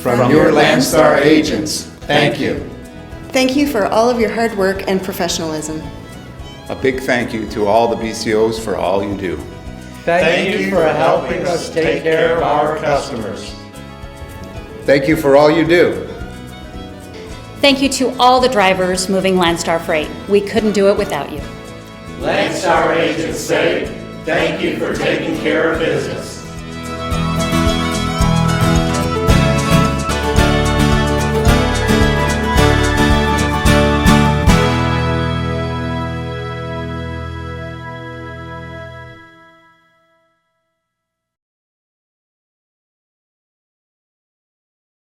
from your Landstar agents. Thank you. Thank you for all of your hard work and professionalism. A big thank you to all the BCOs for all you do. Thank you for helping us take care of our customers. Thank you for all you do. Thank you to all the drivers moving Landstar Freight. We couldn't do it without you. Landstar agents say, thank you for taking care of business.